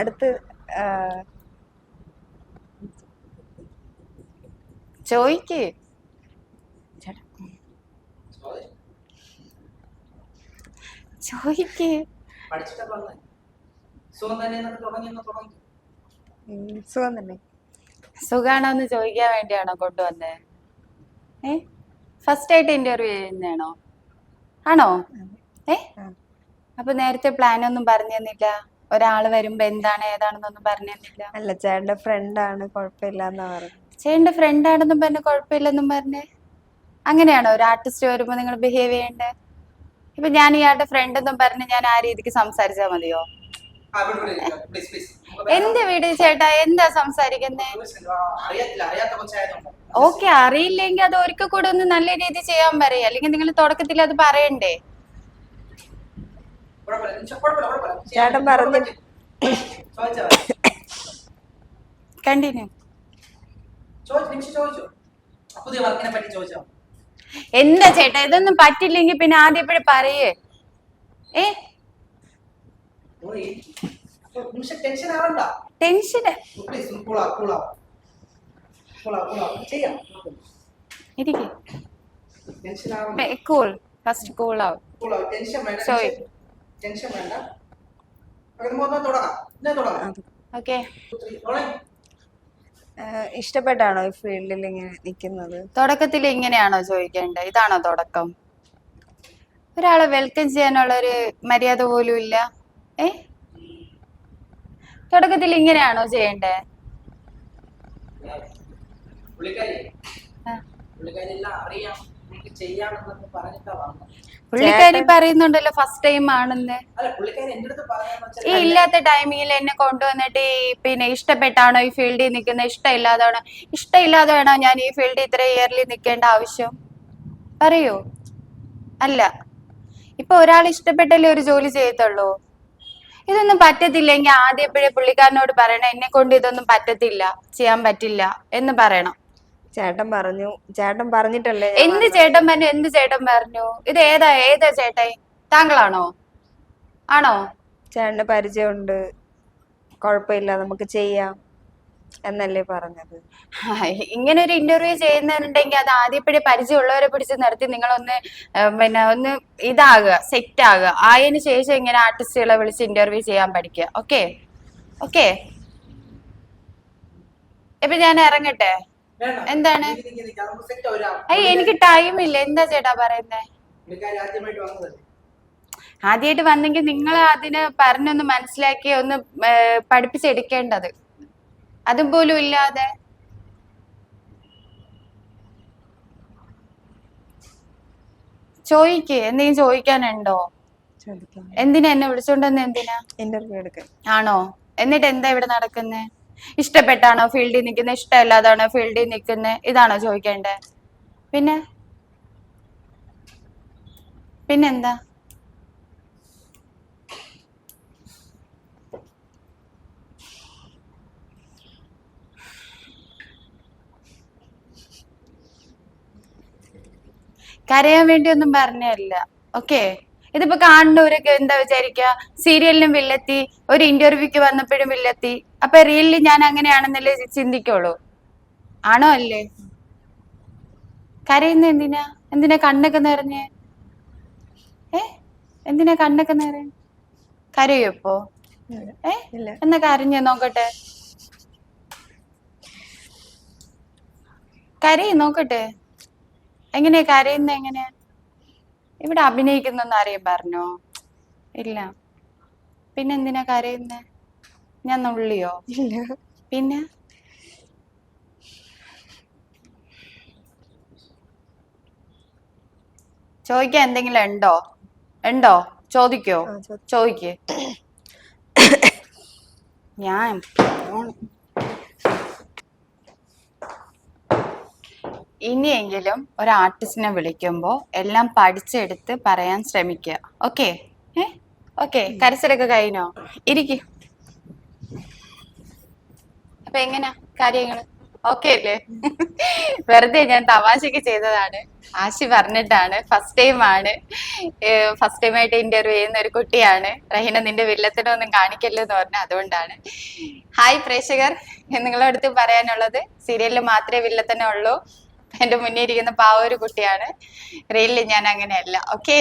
അടുത്ത് ചോയ്ക്ക് ചോയ്ക്ക് സുഖം തന്നെ. സുഖാണോന്ന് ചോദിക്കാൻ വേണ്ടിയാണോ കൊണ്ടുവന്നേ? ഫസ്റ്റ് ആയിട്ട് ഇന്റർവ്യൂ ചെയ്യുന്നതാണോ? ആണോ? അപ്പൊ നേരത്തെ പ്ലാൻ ഒന്നും പറഞ്ഞു തന്നില്ല? ഒരാള് വരുമ്പോ എന്താണ് ഏതാണെന്നൊന്നും പറഞ്ഞു തന്നില്ല? അല്ല, ചേട്ടന്റെ ഫ്രണ്ടാണ്, കുഴപ്പമില്ലാന്നാ പറഞ്ഞു. ചേട്ടന്റെ ഫ്രണ്ട് ആണെന്നും പറഞ്ഞ് കുഴപ്പമില്ലെന്നും പറഞ്ഞേ? അങ്ങനെയാണോ ഒരു ആർട്ടിസ്റ്റ് വരുമ്പോ നിങ്ങൾ ബിഹേവ് ചെയ്യണ്ടേ? ഇപ്പൊ ഞാൻ ഇയാളുടെ ഫ്രണ്ട് എന്നും പറഞ്ഞ് ഞാൻ ആ രീതിക്ക് സംസാരിച്ചാ മതിയോ? എന്ത് വീട് ചേട്ടാ, എന്താ സംസാരിക്കുന്നേ? ഓക്കെ, അറിയില്ലെങ്കിൽ അത് ഒരിക്കൽ കൂടെ ഒന്ന് നല്ല രീതിയിൽ ചെയ്യാൻ പറയാ, അല്ലെങ്കിൽ നിങ്ങൾ തുടക്കത്തിൽ അത് പറയണ്ടേ? ചേട്ടൻ പറഞ്ഞു. കണ്ടിന്യൂ. എന്താ ചേട്ടാ, ഇതൊന്നും പറ്റില്ലെങ്കിൽ പിന്നെ ആദ്യം എപ്പോഴും പറയേ. ടെൻഷൻ കൂൾ, ഫസ്റ്റ് കൂൾ ആവും. ഓക്കെ, ഇഷ്ടപ്പെട്ടാണോ ഈ ഫീൽഡിൽ ഇങ്ങനെ നിൽക്കുന്നത്? തുടക്കത്തിൽ ഇങ്ങനെയാണോ ചോദിക്കേണ്ടത്? ഇതാണോ തുടക്കം? ഒരാളെ വെൽക്കം ചെയ്യാനുള്ള ഒരു മര്യാദ പോലും ഇല്ല. തുടക്കത്തിൽ ഇങ്ങനെയാണോ ചെയ്യണ്ടേ? പുള്ളിക്കാരി പറയുന്നുണ്ടല്ലോ ഫസ്റ്റ് ടൈം ആണെന്ന്. ഈ ഇല്ലാത്ത ടൈമിങ്ങിൽ എന്നെ കൊണ്ടുവന്നിട്ട് പിന്നെ ഇഷ്ടപ്പെട്ടാണോ ഈ ഫീൽഡിൽ നിൽക്കുന്നത്? ഇഷ്ടമില്ലാതെ വേണോ ഞാൻ ഈ ഫീൽഡിൽ ഇത്ര ഇയർലി നിൽക്കേണ്ട ആവശ്യം? പറയൂ. അല്ല, ഇപ്പൊ ഒരാൾ ഇഷ്ടപ്പെട്ടല്ലേ ഒരു ജോലി ചെയ്യത്തുള്ളൂ. ഇതൊന്നും പറ്റത്തില്ലെങ്കിൽ ആദ്യം എപ്പോഴേ പുള്ളിക്കാരനോട് പറയണം, എന്നെ കൊണ്ട് ഇതൊന്നും പറ്റത്തില്ല, ചെയ്യാൻ പറ്റില്ല എന്ന് പറയണം. ചേട്ടൻ പറഞ്ഞു. ചേട്ടൻ പറഞ്ഞിട്ടല്ലേ? എന്ത് ചേട്ടൻ പറഞ്ഞു? എന്ത് ചേട്ടൻ പറഞ്ഞു? ഇത് ഏതാ ചേട്ടായി? താങ്കളാണോ? ആണോ? ചേട്ടന്റെ പരിചയമുണ്ട്, കുഴപ്പമില്ല, നമുക്ക് ചെയ്യാം എന്നല്ലേ പറഞ്ഞത്? ഇങ്ങനെ ഒരു ഇന്റർവ്യൂ ചെയ്യുന്നുണ്ടെങ്കിൽ അത് ആദ്യപ്പോഴേ പരിചയമുള്ളവരെ പിടിച്ച് നിർത്തി നിങ്ങളൊന്ന് പിന്നെ ഒന്ന് ഇതാകുക, സെറ്റ് ആകുക. ആയതിനു ശേഷം ഇങ്ങനെ ആർട്ടിസ്റ്റുകളെ വിളിച്ച് ഇന്റർവ്യൂ ചെയ്യാൻ പഠിക്കുക. Okay okay. ഇപ്പൊ ഞാൻ ഇറങ്ങട്ടെ? എന്താണ്? എനിക്ക് ടൈമില്ല. എന്താ ചേട്ടാ പറയുന്നേ? ആദ്യമായിട്ട് വന്നെങ്കിൽ നിങ്ങൾ അതിന് പറഞ്ഞൊന്ന് മനസ്സിലാക്കി ഒന്ന് പഠിപ്പിച്ചെടുക്കേണ്ടത്. അതും പോലും ഇല്ലാതെ ചോദിക്ക്. എന്തെങ്കിലും ചോദിക്കാനുണ്ടോ? എന്തിനാ എന്നെ വിളിച്ചോണ്ടെന്ന്? എന്തിനാ? ഇന്റർവ്യൂ എടുക്കാൻ. ആണോ? എന്നിട്ട് എന്താ ഇവിടെ നടക്കുന്നേ? ഇഷ്ടപ്പെട്ടാണോ ഫീൽഡിൽ നിൽക്കുന്നത്? ഇഷ്ടമല്ലാതാണോ ഫീൽഡിൽ നിൽക്കുന്നത്? ഇതാണോ ചോദിക്കേണ്ടേ? പിന്നെന്താ? കരയാൻ വേണ്ടി ഒന്നും പറഞ്ഞല്ല. ഓക്കെ, ഇതിപ്പോ കാണുന്നവരൊക്കെ എന്താ വിചാരിക്കുക? സീരിയലിനും വില്ലെത്തി, ഒരു ഇന്റർവ്യൂക്ക് വന്നപ്പോഴും വില്ലെത്തി. അപ്പൊ റിയലി ഞാൻ അങ്ങനെയാണെന്നല്ലേ ചിന്തിക്കുള്ളൂ? ആണോ അല്ലേ? കരയുന്ന എന്തിനാ? എന്തിനാ കണ്ണൊക്കെ നിറഞ്ഞ്? എന്തിനാ കണ്ണൊക്കെ നിറഞ്ഞ? കരയോ ഇപ്പോ? എന്നാ കരഞ്ഞ നോക്കട്ടെ. കരയും നോക്കട്ടെ. എങ്ങനെയാ കരയുന്ന? എങ്ങനെയാ? ഇവിടെ അഭിനയിക്കുന്നൊന്നും ആരെയും പറഞ്ഞോ? ഇല്ല. പിന്നെന്തിനാ കരയുന്നേ? ഞാൻ നുള്ളിയോ? പിന്നെ ചോദിക്കാൻ എന്തെങ്കിലും ഉണ്ടോ? ചോദിക്കോ? ചോദിക്ക്. ഞാൻ ഇനിയെങ്കിലും ഒരു ആർട്ടിസ്റ്റിനെ വിളിക്കുമ്പോ എല്ലാം പഠിച്ചെടുത്ത് പറയാൻ ശ്രമിക്കുക. Okay okay. കരച്ചിലൊക്കെ കഴിഞ്ഞോ? ഇരിക്കും. അപ്പൊ എങ്ങനാ കാര്യങ്ങള്? ഓക്കെ അല്ലേ? വെറുതെ ഞാൻ തമാശക്ക് ചെയ്തതാണ്. ആശി പറഞ്ഞിട്ടാണ്. ഫസ്റ്റ് ടൈം ആണ്. ഫസ്റ്റ് ടൈം ആയിട്ട് ഇന്റർവ്യൂ ചെയ്യുന്ന ഒരു കുട്ടിയാണ്. റഹീന നിന്റെ വില്ലത്തിനൊന്നും കാണിക്കല്ലോ എന്ന് പറഞ്ഞ അതുകൊണ്ടാണ്. ഹായ് പ്രേക്ഷകർ, നിങ്ങളുടെ അടുത്ത് പറയാനുള്ളത് സീരിയലിൽ മാത്രമേ വില്ലത്തന്നെ ഉള്ളൂ. എന്റെ മുന്നേ ഇരിക്കുന്ന പാവ ഒരു കുട്ടിയാണ്. റിയലിൽ ഞാൻ അങ്ങനെയല്ല. ഓക്കെ.